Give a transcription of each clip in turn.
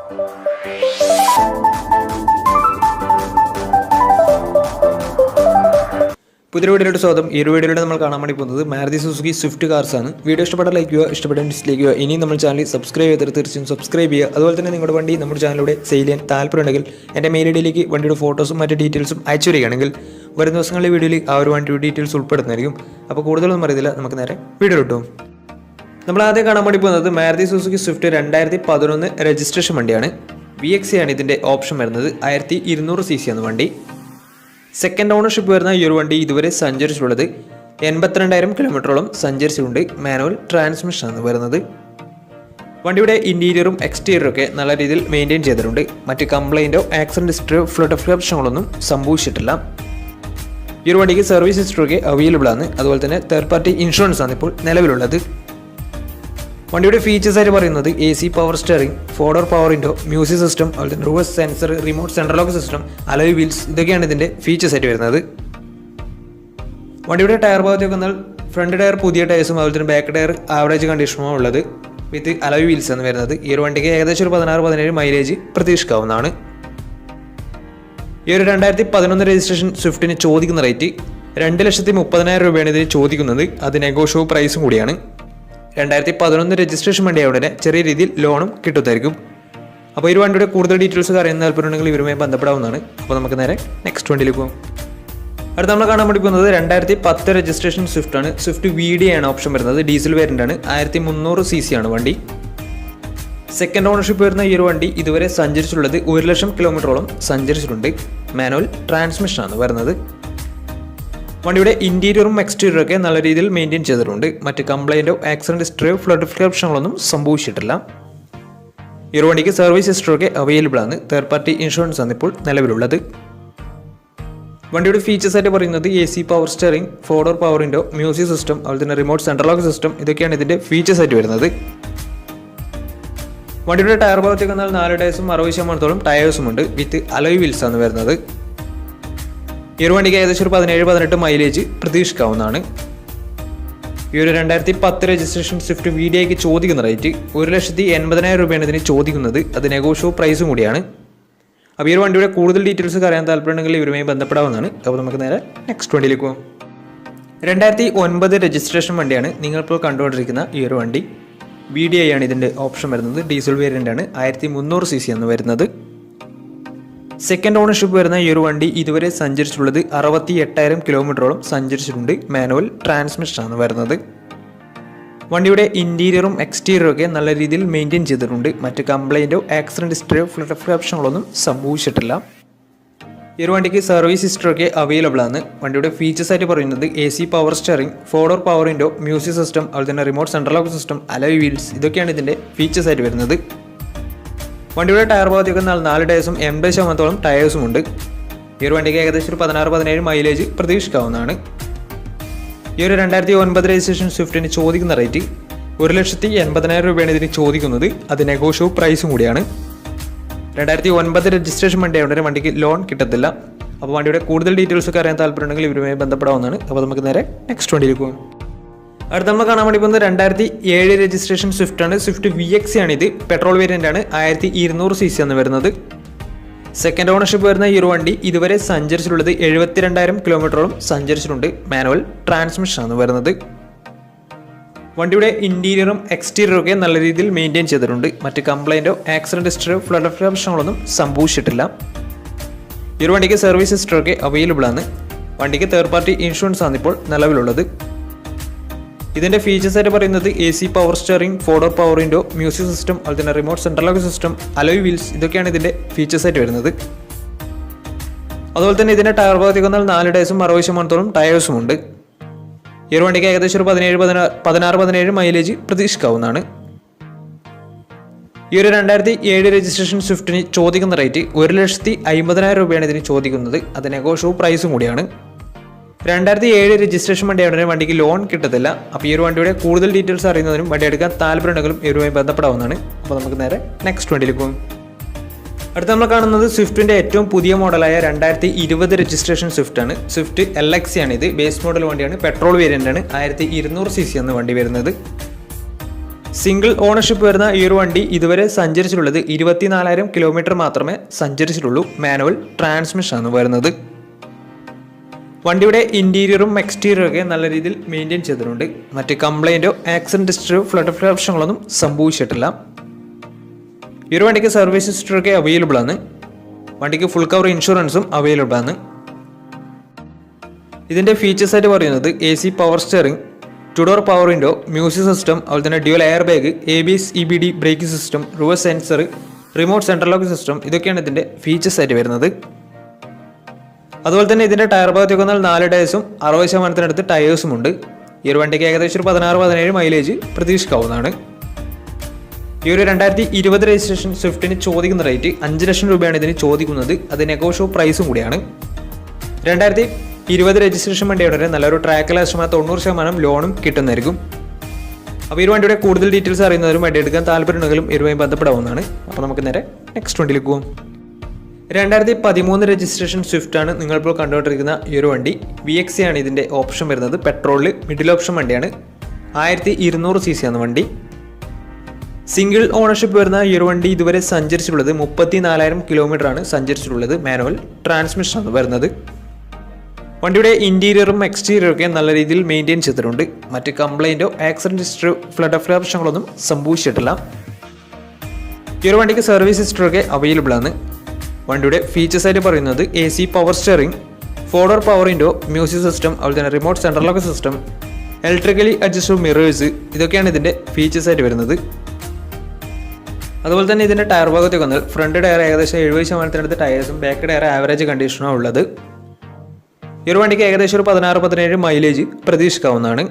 പുതിയ വീഡിയോയുടെ സ്വാഗതം. ഈ ഒരു വീഡിയോയിൽ നമ്മൾ കാണാൻ വേണ്ടി പോകുന്നത് മാരുതി സുസുക്കി സ്വിഫ്റ്റ് കാർസ് ആണ്. വീഡിയോ ഇഷ്ടപ്പെട്ട ലൈക്ക് ചെയ്യുക, ഇഷ്ടപ്പെട്ട ഡിസ്ലൈക്ക് ചെയ്യുക. ഇനി നമ്മൾ ചാനൽ സബ്സ്ക്രൈബ് ചെയ്തിട്ട് തീർച്ചയായും സബ്സ്ക്രൈബ് ചെയ്യുക. അതുപോലെ തന്നെ നിങ്ങളുടെ വണ്ടി നമ്മുടെ ചാനലിലൂടെ സെയിൽ ചെയ്യാൻ താല്പര്യമുണ്ടെങ്കിൽ എൻ്റെ മെയിൽ ഐഡിയിലേക്ക് വണ്ടിയുടെ ഫോട്ടോസും മറ്റ് ഡീറ്റെയിൽസും അയച്ചു വരികയാണെങ്കിൽ വരും ദിവസങ്ങളിലെ വീഡിയോയിൽ ആ ഒരു വണ്ടിയുടെ ഡീറ്റെയിൽസ് ഉൾപ്പെടുന്നതായിരിക്കും. അപ്പോൾ കൂടുതലൊന്നും അറിയില്ല, നമുക്ക് നേരെ വീഡിയോ കിട്ടും. നമ്മൾ ആദ്യം കാണാൻ വേണ്ടി പോകുന്നത് മാരുതി സുസുക്കി സ്വിഫ്റ്റ് 2011 രജിസ്ട്രേഷൻ വണ്ടിയാണ്. VXC ആണ് ഇതിൻ്റെ ഓപ്ഷൻ വരുന്നത്. 1200 cc ആണ് വണ്ടി. സെക്കൻഡ് ഓണർഷിപ്പ് വരുന്ന ഈ ഒരു വണ്ടി ഇതുവരെ സഞ്ചരിച്ചിട്ടുള്ളത് 82,000 കിലോമീറ്ററോളം സഞ്ചരിച്ചിട്ടുണ്ട്. മാനുവൽ ട്രാൻസ്മിഷനാണ് വരുന്നത്. വണ്ടിയുടെ ഇൻറ്റീരിയറും എക്സ്റ്റീരിയറും ഒക്കെ നല്ല രീതിയിൽ മെയിൻറ്റെയിൻ ചെയ്തിട്ടുണ്ട്. മറ്റ് കംപ്ലൈൻറ്റോ ആക്സിഡൻറ്റ് ഹിസ്റ്ററിയോ ഫ്ലഡ് പ്രശ്നങ്ങളൊന്നും സംഭവിച്ചിട്ടില്ല. ഈ ഒരു വണ്ടിക്ക് സർവീസ് ഹിസ്റ്ററിയൊക്കെ അവൈലബിൾ ആണ്. അതുപോലെ തന്നെ തേർഡ് പാർട്ടി ഇൻഷുറൻസ് ആണ് ഇപ്പോൾ നിലവിലുള്ളത്. വണ്ടിയുടെ ഫീച്ചേഴ്സ് ആയിട്ട് പറയുന്നത് AC power steering, 4-door power window, music system, അതുപോലെ തന്നെ reverse sensor, remote central lock system, alloy wheels, ഇതൊക്കെയാണ് ഇതിൻ്റെ ഫീച്ചേഴ്സ് ആയിട്ട് വരുന്നത്. വണ്ടിയുടെ ടയർ ഭാഗത്തേക്ക് വന്നാൽ ഫ്രണ്ട് ടയർ പുതിയ ടയർസും അതുപോലെ തന്നെ ബാക്ക് ടയർ ആവറേജ് കണ്ടീഷനുമാണ് ഉള്ളത്. വിത്ത് അലോയ് വീൽസ് ആണ് വരുന്നത്. ഈ ഒരു വണ്ടിക്ക് ഏകദേശം ഒരു 16-17 മൈലേജ് പ്രതീക്ഷിക്കാവുന്നതാണ്. ഈ ഒരു 2011 രജിസ്ട്രേഷൻ സ്വിഫ്റ്റിന് ചോദിക്കുന്ന റേറ്റ് 2,30,000 രൂപയാണ് ഇതിന് ചോദിക്കുന്നത്. അത് നെഗോഷ്യബിൾ പ്രൈസും കൂടിയാണ്. 2011 രജിസ്ട്രേഷൻ വണ്ടിയായതുകൊണ്ട് ചെറിയ രീതിയിൽ ലോണും കിട്ടുന്നതായിരിക്കും. അപ്പോൾ ഈ വണ്ടിയുടെ കൂടുതൽ ഡീറ്റെയിൽസ് അറിയാൻ താല്പര്യമുണ്ടെങ്കിൽ ഇവരുമായി ബന്ധപ്പെടാവുന്നതാണ്. അപ്പോൾ നമുക്ക് നേരെ നെക്സ്റ്റ് വണ്ടിയിലേക്ക് പോകും. അടുത്ത നമ്മൾ കാണാൻ വേണ്ടി പോകുന്നത് 2010 രജിസ്ട്രേഷൻ സ്വിഫ്റ്റ് ആണ്. സ്വിഫ്റ്റ് VD ആണ് ഓപ്ഷൻ വരുന്നത്. ഡീസൽ വേരിയൻ്റ് ആണ്. 1300 cc ആണ് വണ്ടി. സെക്കൻഡ് ഓണർഷിപ്പ് വരുന്ന ഈ ഒരു വണ്ടി ഇതുവരെ സഞ്ചരിച്ചിട്ടുള്ളത് 1,00,000 കിലോമീറ്ററോളം സഞ്ചരിച്ചിട്ടുണ്ട്. മാനുവൽ ട്രാൻസ്മിഷനാണ് വരുന്നത്. വണ്ടിയുടെ ഇൻറ്റീരിയറും എക്സ്റ്റീരിയറും ഒക്കെ നല്ല രീതിയിൽ മെയിൻറ്റെയിൻ ചെയ്തിട്ടുണ്ട്. മറ്റ് കംപ്ലൈൻറ്റോ ആക്സിഡൻറ്റ് ഹിസ്റ്ററിയോ ഫ്ലഡ് പ്രശ്നങ്ങളൊന്നും സംഭവിച്ചിട്ടില്ല. ഈ ഒരു വണ്ടിക്ക് സർവീസ് ഹിസ്റ്ററിയൊക്കെ അവൈലബിൾ ആണ്. തേർഡ് പാർട്ടി ഇൻഷുറൻസ് ആണ് ഇപ്പോൾ നിലവിലുള്ളത്. വണ്ടിയുടെ ഫീച്ചേഴ്സ് ആയിട്ട് പറയുന്നത് AC power steering, 4-door power window, music system, അതുപോലെ തന്നെ റിമോട്ട് സെൻട്രൽ ലോക്ക് സിസ്റ്റം, ഇതൊക്കെയാണ് ഇതിൻ്റെ ഫീച്ചേഴ്സ് ആയിട്ട് വരുന്നത്. വണ്ടിയുടെ ടയർ ഭാഗത്തേക്ക് വന്നാൽ 4 ടയർസും 60% ടയേഴ്സും ഉണ്ട്. വിത്ത് അലോയ് വീൽസ് ആണ് വരുന്നത്. ഈ ഒരു വണ്ടിക്ക് ഏകദേശം ഒരു 17-18 മൈലേജ് പ്രതീക്ഷിക്കാവുന്നതാണ്. ഈ ഒരു 2010 രജിസ്ട്രേഷൻ സ്വിഫ്റ്റ് VDക്ക് ചോദിക്കുന്ന റേറ്റ് 1,80,000 രൂപയാണ് ഇതിന് ചോദിക്കുന്നത്. അത് നെഗോഷ്യബിൾ പ്രൈസും കൂടിയാണ്. അപ്പോൾ ഈ ഒരു വണ്ടിയുടെ കൂടുതൽ ഡീറ്റെയിൽസ് അറിയാൻ താല്പര്യമുണ്ടെങ്കിൽ ഇവരുമായി ബന്ധപ്പെടാവുന്നതാണ്. അപ്പോൾ നമുക്ക് നേരെ നെക്സ്റ്റ് വണ്ടിയിലേക്ക് പോകും. 2009 രജിസ്ട്രേഷൻ വണ്ടിയാണ് നിങ്ങളിപ്പോൾ കണ്ടുകൊണ്ടിരിക്കുന്ന ഈ ഒരു വണ്ടി. VDI ആണ് ഇതിൻ്റെ ഓപ്ഷൻ വരുന്നത്. ഡീസൽ വേരിയൻ്റ് ആണ്. 1300 cc ആണ് വരുന്നത്. സെക്കൻഡ് ഓണർഷിപ്പ് വരുന്ന ഈ ഒരു വണ്ടി ഇതുവരെ സഞ്ചരിച്ചിട്ടുള്ളത് 68,000 കിലോമീറ്ററോളം സഞ്ചരിച്ചിട്ടുണ്ട്. മാനുവൽ ട്രാൻസ്മിഷനാണ് വരുന്നത്. വണ്ടിയുടെ ഇൻറ്റീരിയറും എക്സ്റ്റീരിയറും ഒക്കെ നല്ല രീതിയിൽ മെയിൻറ്റെയിൻ ചെയ്തിട്ടുണ്ട്. മറ്റ് കംപ്ലൈൻറ്റോ ആക്സിഡൻറ്റ് ഹിസ്റ്ററിയോ ഫ്ലഡ് പ്രശ്നങ്ങളൊന്നും സംഭവിച്ചിട്ടില്ല. ഈ ഒരു വണ്ടിക്ക് സർവീസ് ഹിസ്റ്ററിയൊക്കെ അവൈലബിൾ ആണ്. വണ്ടിയുടെ ഫീച്ചേഴ്സ് ആയിട്ട് പറയുന്നത് AC power steering, 4-door power window, music system, അതുപോലെ തന്നെ remote central lock system, alloy wheels, ഇതൊക്കെയാണ് ഇതിൻ്റെ ഫീച്ചേഴ്സ് ആയിട്ട് വരുന്നത്. വണ്ടിയുടെ ടയർ ഭാഗത്തേക്ക് 4 ടയേഴ്സും 80% ടയേഴ്സും ഉണ്ട്. ഈ ഒരു വണ്ടിക്ക് ഏകദേശം ഒരു 16-17 മൈലേജ് പ്രതീക്ഷിക്കാവുന്നതാണ്. ഈ ഒരു 2009 രജിസ്ട്രേഷൻ സ്വിഫ്റ്റിന് ചോദിക്കുന്ന റേറ്റ് 1,80,000 രൂപയാണ് ഇതിന് ചോദിക്കുന്നത്. അത് നെഗോഷ്യബിൾ പ്രൈസും കൂടിയാണ്. 2009 രജിസ്ട്രേഷൻ വണ്ടി ആയതുകൊണ്ട് വണ്ടിക്ക് ലോൺ കിട്ടത്തില്ല. അപ്പോൾ വണ്ടിയുടെ കൂടുതൽ ഡീറ്റെയിൽസ് ഒക്കെ അറിയാൻ താല്പര്യമുണ്ടെങ്കിൽ ഇവരുമായി ബന്ധപ്പെടാവുന്നതാണ്. അപ്പോൾ നമുക്ക് നേരെ നെക്സ്റ്റ് വണ്ടിയിലേക്ക് പോകും. അടുത്ത നമ്മൾ കാണാൻ വേണ്ടി പോകുന്നത് 2007 രജിസ്ട്രേഷൻ സ്വിഫ്റ്റ് ആണ്. സ്വിഫ്റ്റ് VXC ആണ് ഇത്. പെട്രോൾ വേരിയൻ്റ് ആണ്. 1200 cc ആണ് വരുന്നത്. സെക്കൻഡ് ഓണർഷിപ്പ് വരുന്ന ഈ ഒരു വണ്ടി ഇതുവരെ സഞ്ചരിച്ചിട്ടുള്ളത് 72,000 കിലോമീറ്ററോളം സഞ്ചരിച്ചിട്ടുണ്ട്. മാനുവൽ ട്രാൻസ്മിഷൻ ആണ് വരുന്നത്. വണ്ടിയുടെ ഇൻറ്റീരിയറും എക്സ്റ്റീരിയറും ഒക്കെ നല്ല രീതിയിൽ മെയിൻറ്റെയിൻ ചെയ്തിട്ടുണ്ട്. മറ്റ് കംപ്ലൈൻറ്റോ ആക്സിഡൻറ്റ് ഹിസ്റ്ററിയോ ഫ്ലഡ് പ്രശ്നങ്ങളൊന്നും സംഭവിച്ചിട്ടില്ല. ഈ ഒരു വണ്ടിക്ക് സർവീസ് ഹിസ്റ്ററിയൊക്കെ അവൈലബിൾ ആണ്. വണ്ടിക്ക് തേർഡ് പാർട്ടി ഇൻഷുറൻസ് ആണ് ഇപ്പോൾ നിലവിലുള്ളത്. ഇതിൻ്റെ ഫീച്ചേഴ്സ് ആയിട്ട് പറയുന്നത് AC power steering, 4-door power window, music system, അതുപോലെ തന്നെ remote central lock system, alloy wheels, ഇതൊക്കെയാണ് ഇതിൻ്റെ ഫീച്ചേഴ്സ് ആയിട്ട് വരുന്നത്. അതുപോലെ തന്നെ ഇതിൻ്റെ ടയർ ഭാഗത്തേക്ക് വന്നാൽ 4 ടയേഴ്സും 60% ടയേഴ്സും ഉണ്ട്. ഈ ഒരു വണ്ടിക്ക് ഏകദേശം ഒരു 16-17 മൈലേജ് പ്രതീക്ഷിക്കാവുന്നതാണ്. ഈ ഒരു 2007 രജിസ്ട്രേഷൻ സ്വിഫ്റ്റിന് ചോദിക്കുന്ന റേറ്റ് 1,50,000 രൂപയാണ് ഇതിന് ചോദിക്കുന്നത്. അത് നെഗോഷ്യബിൾ പ്രൈസും കൂടിയാണ്. 2007 രജിസ്ട്രേഷൻ വണ്ടിയായതുകൊണ്ട് വണ്ടിക്ക് ലോൺ കിട്ടത്തില്ല. അപ്പോൾ ഈ ഒരു വണ്ടിയുടെ കൂടുതൽ ഡീറ്റെയിൽസ് അറിയുന്നതിനും വണ്ടി എടുക്കാൻ താല്പര്യമുണ്ടെങ്കിലും ഇവരുമായി ബന്ധപ്പെടാവുന്നതാണ്. അപ്പോൾ നമുക്ക് നേരെ നെക്സ്റ്റ് വണ്ടിയിലേക്ക് പോകും. അടുത്ത നമ്മൾ കാണുന്നത് സ്വിഫ്റ്റിൻ്റെ ഏറ്റവും പുതിയ മോഡലായ 2020 രജിസ്ട്രേഷൻ സ്വിഫ്റ്റ് ആണ്. സ്വിഫ്റ്റ് LXC ആണ് ഇത്. ബേസ് മോഡൽ വണ്ടിയാണ്. പെട്രോൾ വേരിയൻ്റ് ആണ്. 1200 cc ആണ് വണ്ടി വരുന്നത്. സിംഗിൾ ഓണർഷിപ്പ് വരുന്ന ഈ ഒരു വണ്ടി ഇതുവരെ സഞ്ചരിച്ചിട്ടുള്ളത് 24,000 കിലോമീറ്റർ മാത്രമേ സഞ്ചരിച്ചിട്ടുള്ളൂ. മാനുവൽ ട്രാൻസ്മിഷൻ ആണ് വരുന്നത്. വണ്ടിയുടെ ഇൻറ്റീരിയറും എക്സ്റ്റീരിയറും ഒക്കെ നല്ല രീതിയിൽ മെയിൻറ്റെയിൻ ചെയ്തിട്ടുണ്ട്. മറ്റ് കംപ്ലൈൻറ്റോ ആക്സിഡൻറ്റ് ഹിസ്റ്ററിയോ ഫ്ലഡ് പ്രശ്നങ്ങളൊന്നും സംഭവിച്ചിട്ടില്ല. ഈ ഒരു വണ്ടിക്ക് സർവീസ് ഹിസ്റ്ററൊക്കെ അവൈലബിൾ ആണ്. വണ്ടിക്ക് ഫുൾ കവർ ഇൻഷുറൻസും അവൈലബിൾ ആണ്. ഇതിൻ്റെ ഫീച്ചേഴ്സ് ആയിട്ട് പറയുന്നത് AC power steering, 2 door power window, music system, അതുപോലെ തന്നെ dual air bag, ABS EBD braking system, reverse sensor, remote central lock system, ഇതൊക്കെയാണ് ഇതിൻ്റെ ഫീച്ചേഴ്സ് ആയിട്ട് വരുന്നത്. അതുപോലെ തന്നെ ഇതിൻ്റെ ടയർ ഭാഗത്തേക്ക് വന്നാൽ 4 ടയേഴ്സും 60% ടയേഴ്സും ഉണ്ട്. ഈ ഒരു വണ്ടിക്ക് ഏകദേശം ഒരു 16-17 മൈലേജ് പ്രതീക്ഷിക്കാവുന്നതാണ്. ഈ ഒരു 2020 രജിസ്ട്രേഷൻ സ്വിഫ്റ്റിന് ചോദിക്കുന്ന റേറ്റ് 5 ലക്ഷം രൂപയാണ് ഇതിന് ചോദിക്കുന്നത്. അത് നെഗോഷ്യബിൾ പ്രൈസും കൂടിയാണ്. 2020 രജിസ്ട്രേഷൻ വണ്ടിയുടെ നല്ലൊരു ട്രാക്ക് ലാസ്റ്റമായ 90% ലോണും കിട്ടുന്നതായിരിക്കും. അപ്പോൾ ഈ വണ്ടിയുടെ കൂടുതൽ ഡീറ്റെയിൽസ് അറിയുന്നവരും വണ്ടി എടുക്കാൻ താല്പര്യമുണ്ടെങ്കിലും ഇതുമായി ബന്ധപ്പെടാവുന്നതാണ്. അപ്പോൾ നമുക്ക് നേരെ നെക്സ്റ്റ് വണ്ടിയിലേക്ക് പോകാം. 2013 രജിസ്ട്രേഷൻ സ്വിഫ്റ്റാണ് നിങ്ങളിപ്പോൾ കണ്ടുകൊണ്ടിരിക്കുന്ന ഈ ഒരു വണ്ടി. VXC ആണ് ഇതിൻ്റെ ഓപ്ഷൻ വരുന്നത്. പെട്രോളിൽ മിഡിൽ ഓപ്ഷൻ വണ്ടിയാണ്. 1200 cc ആണ് വണ്ടി. സിംഗിൾ ഓണർഷിപ്പ് വരുന്ന ഈ ഒരു വണ്ടി ഇതുവരെ സഞ്ചരിച്ചിട്ടുള്ളത് 34,000 കിലോമീറ്റർ ആണ് സഞ്ചരിച്ചിട്ടുള്ളത്. മാനുവൽ ട്രാൻസ്മിഷൻ ആണ് വരുന്നത്. വണ്ടിയുടെ ഇൻറ്റീരിയറും എക്സ്റ്റീരിയറും ഒക്കെ നല്ല രീതിയിൽ മെയിൻറ്റെയിൻ ചെയ്തിട്ടുണ്ട്. മറ്റ് കംപ്ലൈൻറ്റോ ആക്സിഡൻറ്റ് ഹിസ്റ്ററിയോ ഫ്ലഡ് പ്രശ്നങ്ങളൊന്നും സംഭവിച്ചിട്ടില്ല. ഈ ഒരു വണ്ടിക്ക് സർവീസ് ഹിസ്റ്ററൊക്കെ അവൈലബിൾ ആണ്. വണ്ടിയുടെ ഫീച്ചേഴ്സ് ആയിട്ട് പറയുന്നത് AC power steering, 4 door power window, music system, അതുപോലെ തന്നെ remote central lock system, electrically adjustable mirrors, ഇതൊക്കെയാണ് ഇതിൻ്റെ ഫീച്ചേഴ്സ് ആയിട്ട് വരുന്നത്. അതുപോലെ തന്നെ ഇതിൻ്റെ ടയർ ഭാഗത്തേക്ക് വന്നാൽ ഫ്രണ്ട് ടയർ ഏകദേശം 70% ടയേഴ്സും ബാക്ക് ടയർ ആവറേജ് കണ്ടീഷനാണ് ഉള്ളത്. ഈ ഒരു വണ്ടിക്ക് ഏകദേശം ഒരു 16-17 മൈലേജ് പ്രതീക്ഷിക്കാവുന്നതാണ്.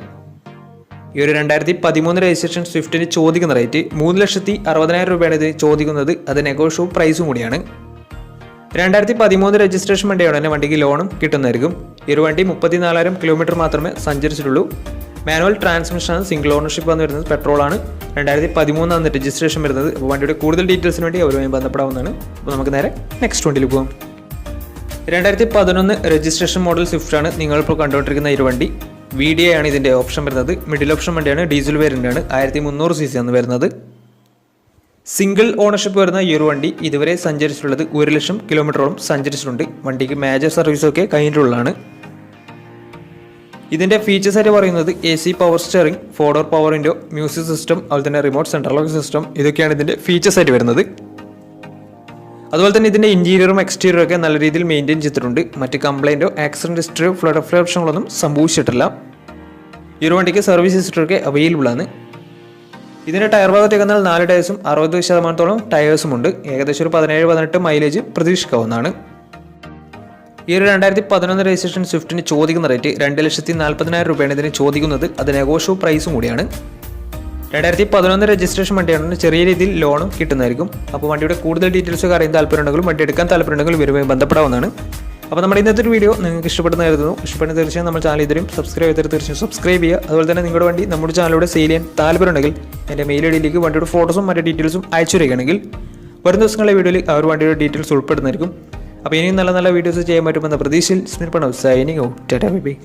ഈ ഒരു 2013 രജിസ്ട്രേഷൻ സ്വിഫ്റ്റിന് ചോദിക്കുന്ന റേറ്റ് 3,60,000 രൂപയാണ് ഇതിന് ചോദിക്കുന്നത്. അത് നെഗോഷ്യബിൾ പ്രൈസും കൂടിയാണ്. 2013 രജിസ്ട്രേഷൻ വണ്ടിയാണ് തന്നെ വണ്ടിക്ക് ലോണും കിട്ടുന്നതായിരിക്കും. ഈ ഒരു വണ്ടി 34,000 കിലോമീറ്റർ മാത്രമേ സഞ്ചരിച്ചിട്ടുള്ളൂ. മാനുവൽ ട്രാൻസ്മിഷനാണ്. സിംഗിൾ ഓണർഷിപ്പ് ആണ് വരുന്നത്. പെട്രോളാണ്. 2013 ആണ് രജിസ്ട്രേഷൻ വരുന്നത്. അപ്പോൾ വണ്ടിയുടെ കൂടുതൽ ഡീറ്റെയിൽസിന് വേണ്ടി അവരുമായി ബന്ധപ്പെടാവുന്നതാണ്. അപ്പോൾ നമുക്ക് നേരെ നെക്സ്റ്റ് വണ്ടിയിൽ പോകാം. 2011 രജിസ്ട്രേഷൻ മോഡൽ സ്വിഫ്റ്റാണ് നിങ്ങളിപ്പോൾ കണ്ടുകൊണ്ടിരിക്കുന്ന ഈ വണ്ടി. VDI ആണ് ഇതിൻ്റെ ഓപ്ഷൻ വരുന്നത്. മിഡിൽ ഓപ്ഷൻ വണ്ടിയാണ്. ഡീസൽ വേരിയൻ്റാണ്. 1300 cc ആണ് വരുന്നത്. സിംഗിൾ ഓണർഷിപ്പ് വരുന്ന ഈ ഒരു വണ്ടി ഇതുവരെ സഞ്ചരിച്ചിട്ടുള്ളത് 1 ലക്ഷം കിലോമീറ്ററോളം സഞ്ചരിച്ചിട്ടുണ്ട്. വണ്ടിക്ക് മേജർ സർവീസൊക്കെ കഴിഞ്ഞിട്ടുള്ളതാണ്. ഇതിൻ്റെ ഫീച്ചേഴ്സ് ആയിട്ട് പറയുന്നത് AC power steering, 4 door power window, music system, അതുപോലെ തന്നെ റിമോട്ട് സെൻട്രൽ ലോക്ക് സിസ്റ്റം, ഇതൊക്കെയാണ് ഇതിൻ്റെ ഫീച്ചേഴ്സ് ആയിട്ട് വരുന്നത്. അതുപോലെ തന്നെ ഇതിൻ്റെ ഇൻറ്റീരിയറും എക്സ്റ്റീരിയറും ഒക്കെ നല്ല രീതിയിൽ മെയിൻറ്റെയിൻ ചെയ്തിട്ടുണ്ട്. മറ്റ് കംപ്ലൈൻറ്റോ ആക്സിഡൻറ്റ് ഹിസ്റ്ററിയോ ഫ്ലഡ് പ്രശ്നങ്ങളൊന്നും സംഭവിച്ചിട്ടില്ല. ഈ ഒരു വണ്ടിക്ക് സർവീസ് ഹിസ്റ്ററൊക്കെ അവൈലബിൾ ആണ്. ഇതിൻ്റെ ടയർ ഭാഗത്തേക്ക് വന്നാൽ 4 ടയേഴ്സും 60% ടയേഴ്സും ഉണ്ട്. ഏകദേശം ഒരു 17-18 മൈലേജ് പ്രതീക്ഷിക്കാവുന്നതാണ്. ഈ ഒരു 2011 രജിസ്ട്രേഷൻ സ്വിഫ്റ്റിന് ചോദിക്കുന്ന റേറ്റ് 2,40,000 രൂപയാണ് ഇതിന് ചോദിക്കുന്നത്. അത് നെഗോഷ്യബിൾ പ്രൈസും കൂടിയാണ്. 2011 രജിസ്ട്രേഷൻ വണ്ടിയാണ്. ചെറിയ രീതിയിൽ ലോണും കിട്ടുന്നതായിരിക്കും. അപ്പോൾ വണ്ടിയുടെ കൂടുതൽ ഡീറ്റെയിൽസൊക്കെ അറിയാൻ താല്പര്യമുണ്ടെങ്കിലും വണ്ടി എടുക്കാൻ താല്പര്യമുണ്ടെങ്കിലും ഇവരുമായി ബന്ധപ്പെടാവുന്നതാണ്. അപ്പോൾ നമ്മുടെ ഇന്നത്തെ ഒരു വീഡിയോ നിങ്ങൾക്ക് ഇഷ്ടപ്പെടുന്നതായിരുന്നു. ഇഷ്ടപ്പെടുന്ന തീർച്ചയായും നമ്മൾ ചാനൽ ഇതുവരെയും സബ്സ്ക്രൈബ് ചെയ്തിട്ട് തീർച്ചയായും സബ്സ്ക്രൈബ് ചെയ്യുക. അതുപോലെ തന്നെ നിങ്ങളുടെ വണ്ടി നമ്മുടെ ചാനലിലൂടെ സെയിൽ ചെയ്യാൻ താല്പര്യമുണ്ടെങ്കിൽ എൻ്റെ മെയിൽ ഐഡിയിലേക്ക് വണ്ടിയുടെ ഫോട്ടോസും മറ്റു ഡീറ്റെയിൽസും അയച്ചു തരികയാണെങ്കിൽ വരും ദിവസങ്ങളിലെ വീഡിയോയിൽ ആ ഒരു വണ്ടിയുടെ ഡീറ്റെയിൽസ് ഉൾപ്പെടുന്നതായിരിക്കും. അപ്പോൾ ഇനിയും നല്ല നല്ല വീഡിയോസ് ചെയ്യാൻ പറ്റുമെന്ന പ്രതീക്ഷയിൽ സ്മിർപ്പണ signing out. Tata bye by.